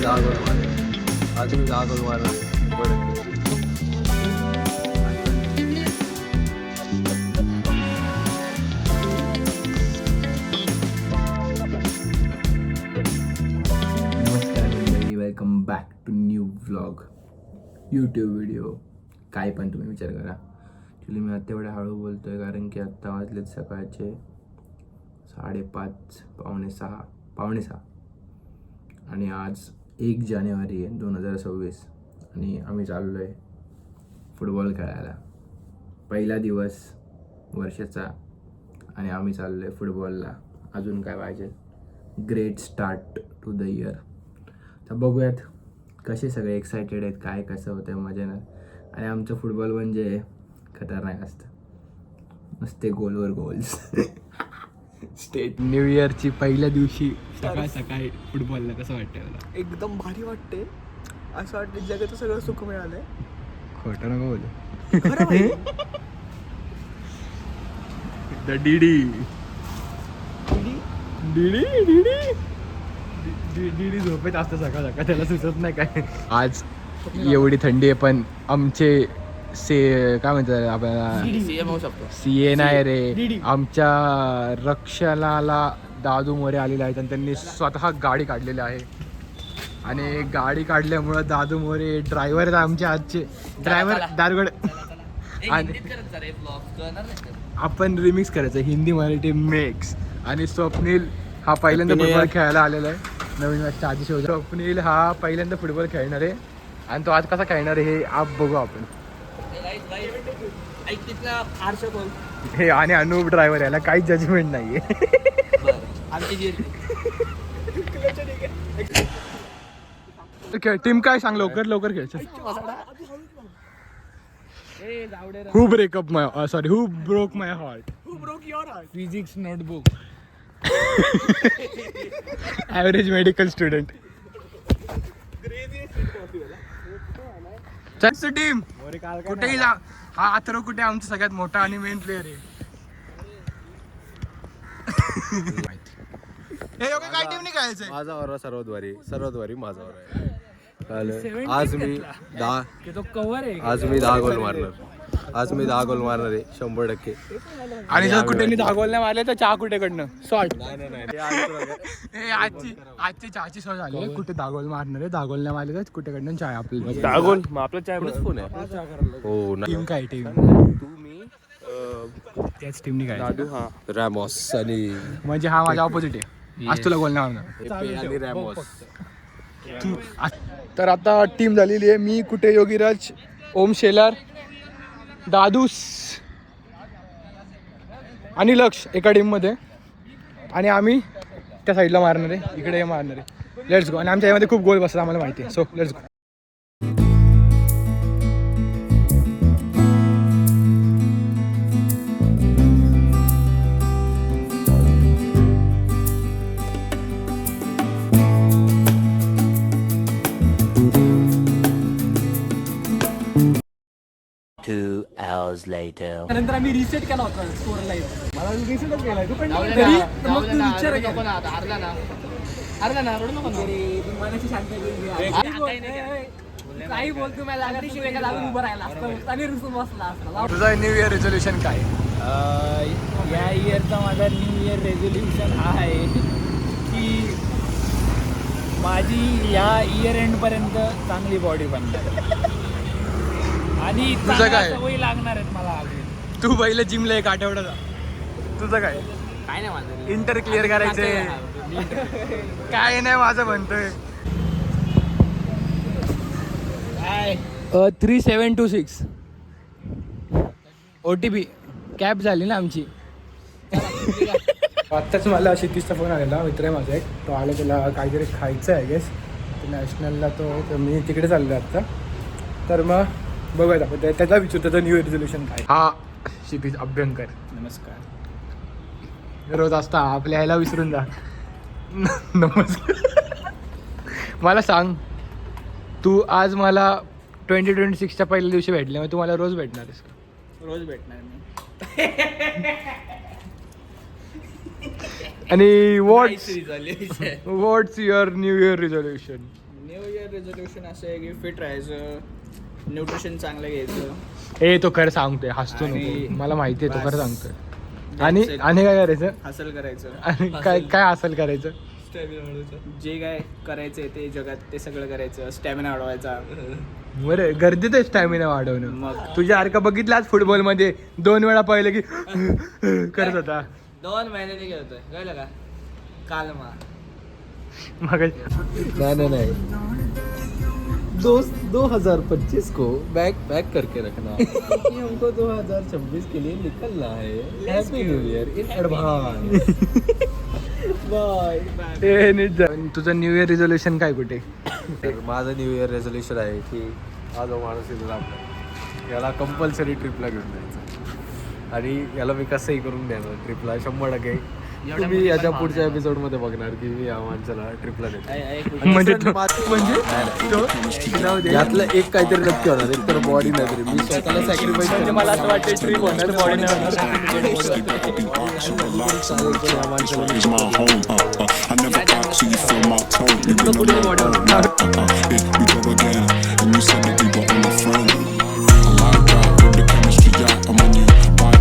मी 10 goal मारले. आज मी 10 goal मारले. Welcome back to new vlog YouTube video. काय पण तुम्ही विचार करा. ॲक्च्युली मी आत्ता एवढ्या हळू बोलतो आहे कारण की आत्ता वाजलेत सकाळचे 5:30 पावणे सहा आणि आज 1 जानेवारी आहे 2026 आणि आम्ही चाललो आहे फुटबॉल खेळायला. पहिला दिवस वर्षाचा आणि आम्ही चाललो आहे फुटबॉलला. अजून काय पाहिजे. Great start to the year. तर बघूयात कसे सगळे एक्सायटेड आहेत, काय कसं होतं मजेनं. आणि आमचं फुटबॉल म्हणजे खतरनाक असतं. मस्त गोलवर गोल्स. स्टेट न्यू इयरची पहिल्या दिवशी सकाळ सकाळी फुटबॉलला कसं वाटतं मला? एकदम भारी वाटते. असं वाटतं जगाचं सगळं सुख मिळालंय. खोटं नको बोलू. द डीडी डीडी झोपेत असतं सकाळ सकाळ, त्याला सुचत नाही काय. आज एवढी थंडी आहे पण आमचे काय म्हणतात आपल्याला सीए नाही रे, आमच्या रक्षणाला दादू मोरे आलेले आहेत आणि त्यांनी स्वतः गाडी काढलेली आहे. आणि गाडी काढल्यामुळं दादू मोरे ड्रायव्हर आहेत आमचे आजचे. ड्रायव्हर दारगड. आणि आपण रिमिक्स करायचं हिंदी मराठी मिक्स. आणि स्वप्नील हा पहिल्यांदा फुटबॉल खेळायला आलेला आहे. नवीन मॅचच्या आधी शोध. स्वप्नील हा पहिल्यांदा फुटबॉल खेळणार आहे आणि तो आज कसा खेळणार आहे हे आप बघू आपण. हे आणि अनूप ड्रायव्हर याला काही जजमेंट नाहीये. टीम काय सांग लवकर लवकर खेळायचं. Who breakup my sorry who broke my heart. Physics notebook. Average medical student. Team कुठेही जा. हा अथर्व कुठे आमचा सगळ्यात मोठा आणि मेन प्लेअर आहे. काय टीम नाही खेळायचंय. माझा वर सर्वात भारी माझा वर आहे. आज मी 10 गोल मारणार. आज मी 10 गोल मारणार आहे 100%. आणि जर कुठे 10 गोल नाही मारले तर चहा कुठेकडनं सॉल्ट. आजची चहाची सोय झाली. कुठे 10 गोल मारणार आहे, 10 गोल नाही मारले तर कुठेकडनं चहा आपल्याला 10 गोल आपला चाय फोन आहे. हो टीम काय टीम त्याच टीमनी काय दादू हा रॅमॉस आणि म्हणजे हा माझा ऑपोजिट आहे. आज तुला गोल नाही मारणार आणि रॅमॉस. तर आता टीम झालेली आहे. मी कुठे योगीराज, ओम शेलार, दादूस आणि लक्ष एका टीममध्ये. आणि आम्ही त्या साईडला मारणार आहे, इकडे मारणार आहे. Let's go. आणि आमच्या यामध्ये खूप गोल बसतात आम्हाला माहिती आहे. So let's go. नंतर आम्ही रिसेट केला होता स्कोर लाईव्ह. मला रिसेटच केला तू पण हरला ना रडू नको मनाची शांती. काही बोलतो मला उभं राहिला असतं आणि रुसून बसला असता. तुझा न्यू इयर रेझोल्युशन काय? या इयरचा माझा न्यू इयर रेझोल्युशन हा आहे की माझी या इयर एंडपर्यंत चांगली बॉडी बनणार आणि तुझं काय सवयी लागणार आहेत मला. तू पहिले जिमला 1 आठवडा जा. तुझं काय काय नाही माझं इंटर क्लिअर करायचंय. काय नाही माझं म्हणतोय. 3726 OTP कॅब झाली ना आमची. आत्ताच मला क्षितिजचा फोन आलेला. मित्र आहे माझा एक. तो आला त्याला काहीतरी खायचं आहे गेस नॅशनलला. तो मी तिकडे चाललो आहे आत्ता. तर मग बघूयात आपण त्याचा विचारतो त्याचं न्यू इयर रेझोल्युशन काय. हा क्षितिज अभ्यंकर नमस्कार. रोज असता आपल्या ह्याला विसरून जा. नमस्कार. मला सांग तू आज मला 2026च्या पहिल्या दिवशी भेटले मग तू मला रोज भेटणार आहेस का? रोज भेटणार मी. आणि what's your new year resolution? New year resolution असं आहे की फिट राहायचं, न्यूट्रिशन चांगलं घ्यायचं, ए तो खरं सांगतोय हसतो आणि नको मला माहितीये तो खरं बस. सांगतोय आणि आणि काय करायचं हसल करायचं, आणि काय काय असेल करायचं जे काय करायचंय ते जगात ते सगळं करायचं, स्टॅमिना वाढवायचा. बरं गरजेचं आहे स्टॅमिना वाढवणं. मग तुझ्या सारखं बघितलाच फुटबॉल मध्ये 2 वेळा पाहिलं की करत होता 2 महिन्याने खेळतोय कळलं का? काल मग नहीं 2025 को बैक करके रखना क्योंकि हमको 2026 के लिए निकलना है. Happy new year in advance. Bye. तुझं न्यू इयर रिझोल्युशन काय कुठे? तर माझं न्यू इयर रेझोल्युशन आहे की हा जो माणूस येतो आपला याला कंपल्सरी ट्रिपला घेऊन जायचं आणि याला मी कसंही करून द्यायचं ट्रिपला 100%. तुम्ही याच्या पुढच्या एपिसोडमध्ये बघणार की मी या माणसाला ट्रिपला देतो. म्हणजे यातलं एक काहीतरी नक्की होणार, एक तर बॉडी नाही तरी मी स्वतःला सॅक्रिफाईस मला असं वाटतं ट्रिप होणार body It's my home. I never got to you feel my tone. You know, we go